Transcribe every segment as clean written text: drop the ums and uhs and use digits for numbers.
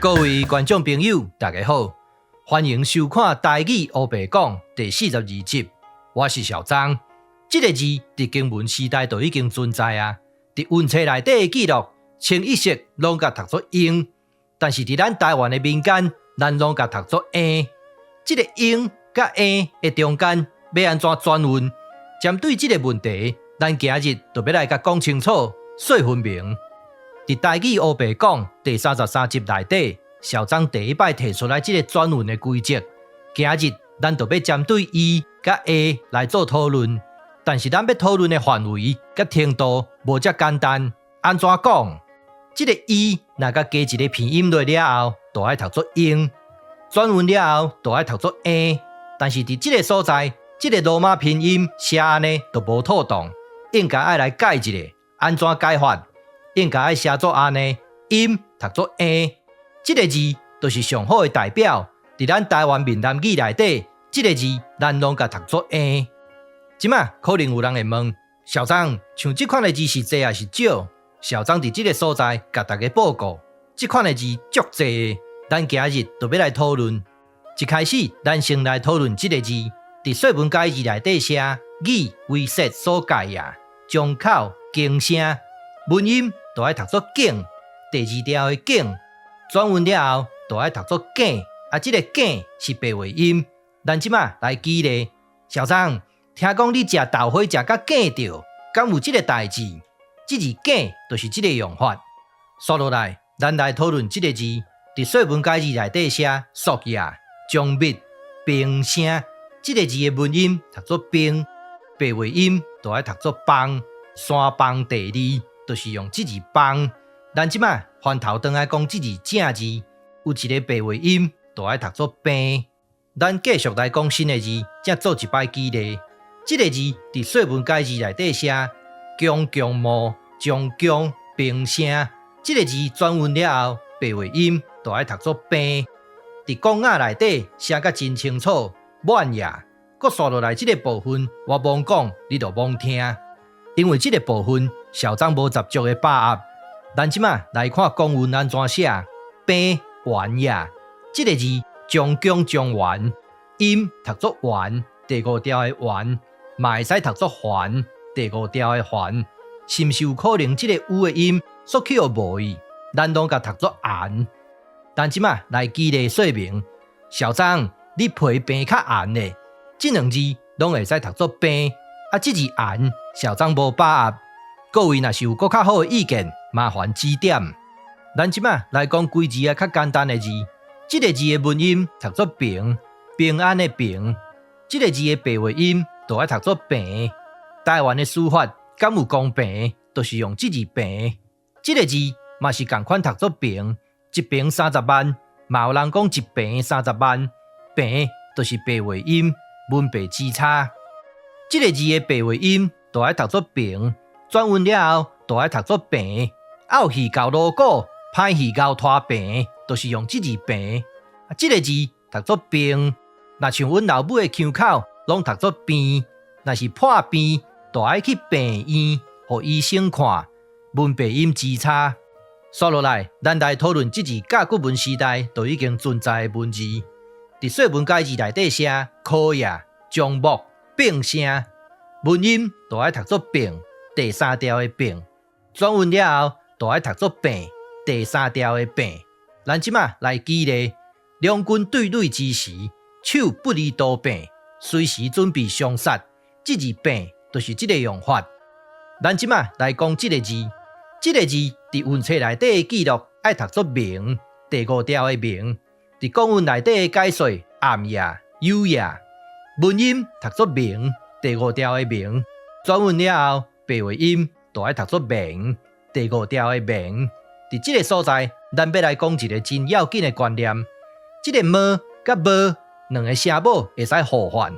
各位观众朋友，大家好，欢迎收看《台语黑白讲》第42集。我是小张。这个字伫经文时代就已经存在啊。伫文册内底的记录，清一色拢甲读作英，但是伫咱台湾的民间，咱拢甲读作英。这个英甲英的中间要安怎转运？针对这个问题，咱今日就要来甲讲清楚、说分明。伫台语黑白讲第33集内底，小张第一摆提出来这个转运的规则。今日咱就要针对伊甲 A 来做讨论，但是咱要讨论的范围甲程度无遮简单。安怎讲？这个伊若甲加一个片音落了后，就爱读作英；转运了后，就爱读作 A。但是伫这个所在，这个罗马拼音写安尼就无妥当，应该爱来改一下。安怎改法？应该爱写作安尼，音读作 A， 这个字就是上好的代表。伫咱台湾闽南语内底，这个字咱拢甲读作 A。即马可能有人会问，小张像这款的字是多还是少？小张伫这个所在甲大家报告，这款的字足多的，咱今日就要来讨论。一开始，咱先来讨论这个字，伫说文解字内底写语为说所改呀，张口经声，文音就爱读作景，第二条的景，转运了后就爱读作景，这个景是白话音。咱即马来举例，小张，听讲你食豆花食甲景着，敢有这个代志？这字景就是这个用法。说落来，咱来讨论这个字，伫说文解字内底写塑呀、将密、冰声，这个字的文音读作冰，白话音就爱读作帮，山帮第二。就是用这字帮，咱即马翻头转来讲这字正字，有一个白话音，就爱读作病。咱继续来讲新的字，才做一摆举例。这个字伫说文解字内底写强强木将强平声，这个字转运了后，白话音就爱读作病。伫讲仔内底写甲真清楚，满呀，搁刷落来这个部分，我罔讲，你就罔听。因为这个部分小张无十足的把握，咱即马来看公文安怎写。病完呀，这个字将强将完，音读作完，第五条的完，嘛会使读作还，第五条的还，是毋是有可能这个有的音缩去互无意，咱拢甲读作安。咱即马来举例说明，小张，你皮病较红的，这两字拢会使读作病。这字红，小张无把握，各位若是有更较好的意见，麻烦指点。咱即马来讲几字较简单的字，这个字的文音读作平，平安的平，这个字的白话音就爱读作平。台湾的书法敢有讲平，就是用这字平。这个字嘛是同款读作平，一平30万，嘛有人讲一平30万，平就是白话音，文白之差。这个字的白话音就爱读作平，转运了后就爱读作平。拗鱼到锣鼓，歹鱼到拖平，就是用这字平。这个字读作平，若像阮老母的腔口，拢读作病。若是破病，就爱去病院，互医生看。文白音之差。说落来，咱来讨论这字甲古文时代就已经存在的文字。伫说文解字内底写考呀、将木。并声，文音就爱读作并，第三条的并，转运了后就爱读作并，第三条的并。咱即马来举例，两军对垒之时，手不离刀柄，随时准备相杀。这字并就是这个用法。咱即马来讲这个字，这个字伫文册内底的记录爱读作明，第五条的明。伫讲文内底的解说暗夜、有夜。文音读作明，第五条的明，转运了后，白话音就爱读作明，第五条的明。伫这个所在，咱要来讲一个真要紧的观念，这个么甲无两个声母会使互换，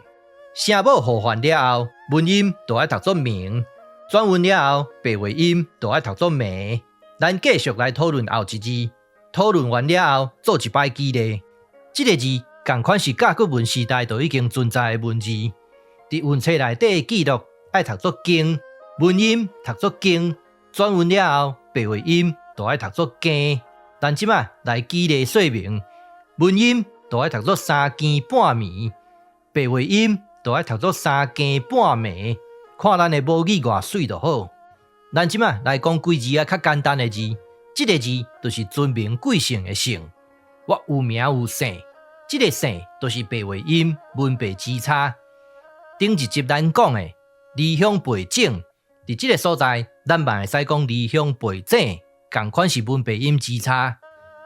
声母互换了后，文音就爱读作明，转运了后，白话音就爱读作明。咱继续来讨论后一字，讨论完了后，做一摆举例，这个字。同款是甲骨文时代就已经存在的文字，伫文册内底记录爱读作经，文音读作经，转运了后，白话音就爱读作经。但即摆来举例说明，文音就爱读作三更半暝，白话音就爱读作三更半暝。看咱的母语偌水就好。咱即摆来讲几字较简单的字，即个字就是尊名贵姓的姓。我有名有姓，即个姓就是白话音文白之差。顶一集咱讲的离乡背井，伫即个所在，咱嘛会使讲离乡背井，同款是文白音之差。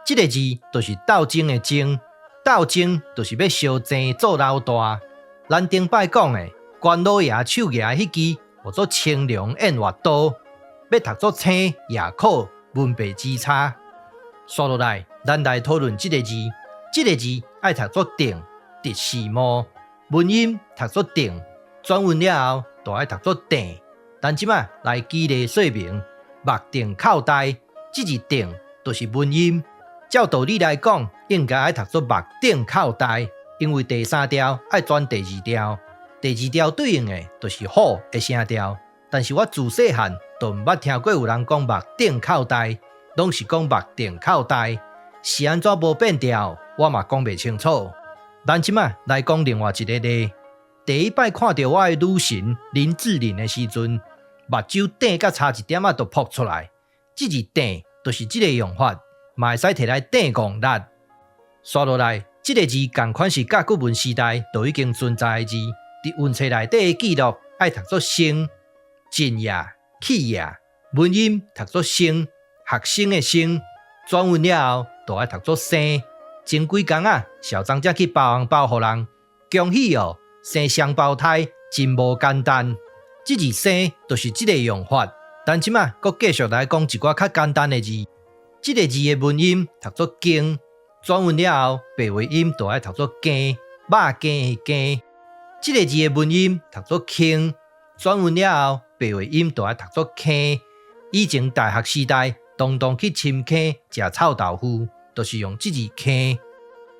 即个字就是斗争的争，斗争就是要烧井做老大。咱顶摆讲的关老爷手举迄支叫做青龙偃月刀，要读作青也苦，文白之差。刷落来，咱来讨论即个字。即个字爱读作定，直四毛，文音读作定，转韵了后就爱读作定。但即摆来举例说明，目定口呆，即字定就是文音。照道理来讲，应该爱读作目定口呆，因为第三调爱转第二调，第二调对应的就是虎的声调。但是我自细汉就毋捌听过有人讲目定口呆，拢是讲目定口呆，是安怎无变调，我嘛讲袂清楚。咱即摆来讲另外一个例，第一摆看到我的女神林志玲的时阵，目睭顶甲差一点仔就扑出来，即字顶就是即个用法。嘛会使摕来顶讲力。刷落来，即个字同款是甲古文时代就已经存在的字，伫文册内底的记录爱读作生、进也、去也，文音读作生，学生的生，转韵了后就爱读作生。前几工啊，小张才去包红包互人，恭喜哦，生双胞胎真无简单。即字生就是即个用法，但即摆佫继续来讲一寡较简单的字。即个字的文音读作经，转韵了后，白话音就爱读作羹，肉羹的羹。即个字的文音读作坑，转韵了后，白话音就爱读作坑。以前大学时代，常常去深坑食臭豆腐，就是用即字坑。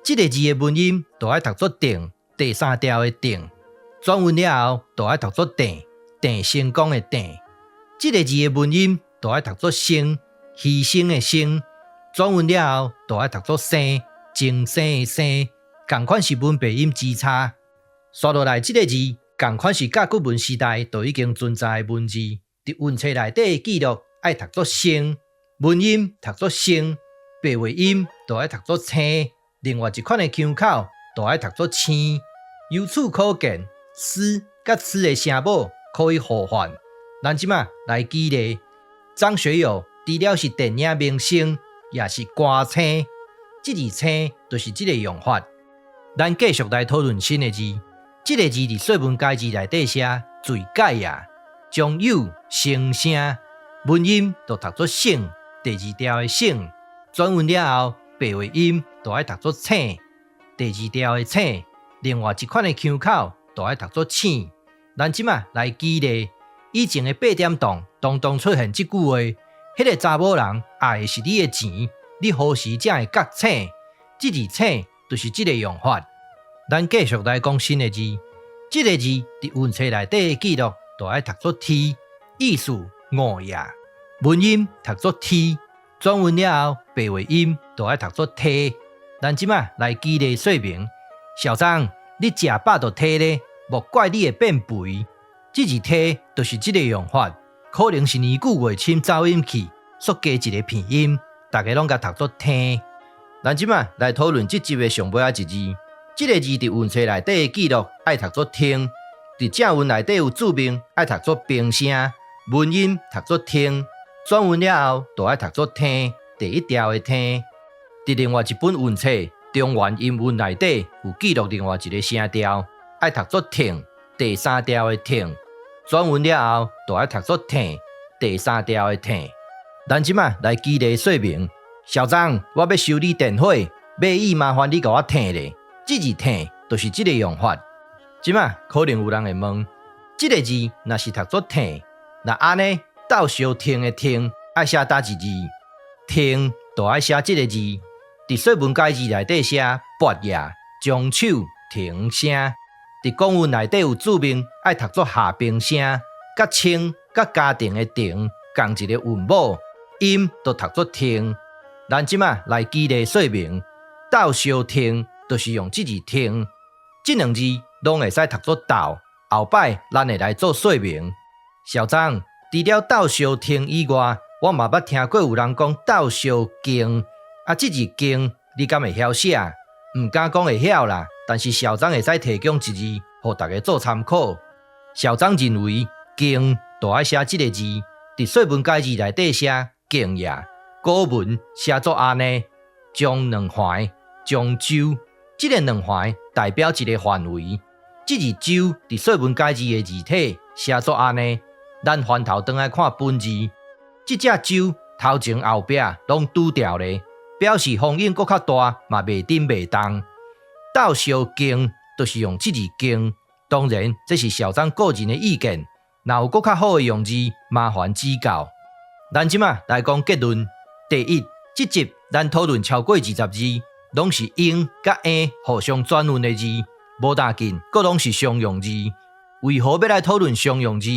即个字的文音就爱读作定，第三调的定，转韵了后，就爱读作定，定成功的定。即个字的文音就爱读作生。牺牲的牲，转韵了后就爱读作生，精生的生，同款是文白音之差。刷落来，即个字同款是甲古文时代就已经存在的文字，伫文册内底的记录爱读作生，文音读作生，白话音就爱读作青。另外一款的腔口就爱读作青。由此可见，诗甲词的声母可以互换。咱即摆来举例，张学友。除了是电影明星，也是歌星。即字星就是即个用法。咱继续来讨论新的字。即个字伫说文解字内底写最解呀，将有声声，文音就读作省，第二调的省，转韵了后，白话音就爱读作请，第二调的请。另外一款的腔口就爱读作请。咱即摆来举例，以前的8点档常常出现即句话。迄个查某人爱的是你的钱，你何时才会觉醒？即字醒就是即个用法。咱继续来讲新的字，即个字伫文册内底的记录就爱读作天，意思午夜，文音读作天，转韵了后，白话音就爱读作梯。咱即摆来举例说明，小张，你食饱就梯咧，莫怪你会变肥。即字梯就是即个用法。可能是年久月深走音器所加一个片音，大家拢甲读作听。咱即摆来讨论即集的上尾一字，即个字伫文册内底的记录爱读作听，伫正文内底有注明爱读作冰声，文音读作听，转韵了后就爱读作听，第一调的听。伫另外一本文册中原音韵内底有记录另外一个声调，爱读作听，第三调的听。转韵了后，就爱读作听，第三调的听。咱即摆来举例说明，小张，我要修理电火，买意麻烦你甲我听咧。即字听就是即个用法。即摆可能有人会问，即个字若是读作听，那安尼斗相听的听爱写叨一字？听就爱写即个字，伫说文解字内底写拔夜，将手停声。伫讲文内底有注明爱读作下平声，甲清甲家庭的庭共一个韵母，音就读作听。咱即马来举例说明，斗相听就是用即字听，即两字拢会使读作斗，后摆咱会来做说明。小张，除了斗相听以外，我嘛捌听过有人讲斗相敬，即字敬你敢会晓写？唔敢讲会晓啦，但是小张会使提供一字，互大家做参考。小张认为敬就爱写即个字，伫说文解字内底写敬也。古文写作安尼，将两环，将周，即个两环代表一个范围。即字周伫说文解字的字体写作安尼，咱翻头转来看本字，即只周头前后壁拢拄掉咧，表示风影搁较大，嘛袂震袂动。斗相敬就是用即字敬，当然这是小张个人的意见，若有搁较好的用字，麻烦指教。咱即马来讲结论。第一，这集咱讨论超过20字，拢是用甲诶互相转运的字，无大紧，各拢是常用字。为何要来讨论常用字？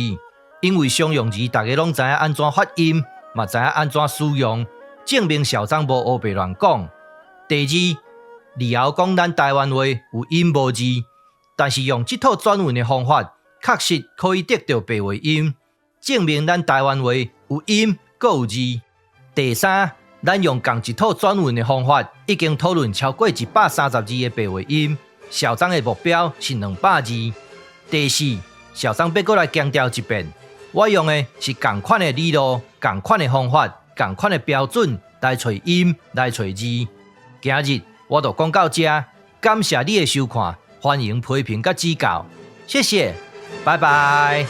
因为常用字大家拢知影安怎发音，嘛知影安怎使用，证明小张无黑白乱讲。第二，李后讲咱台湾话有音无字，但是用这套转运的方法，确实可以得到白话音，证明咱台湾话有音阁有字。第三，咱用同一套转运的方法，已经讨论超过130字的白话音。小张的目标是200字。第四，小张要过来强调一遍，我用的是同款的理路、同款的方法、同款的标准来找音、来找字。今日我就讲到这，感谢你的收看，欢迎批评甲指教，谢谢，拜拜。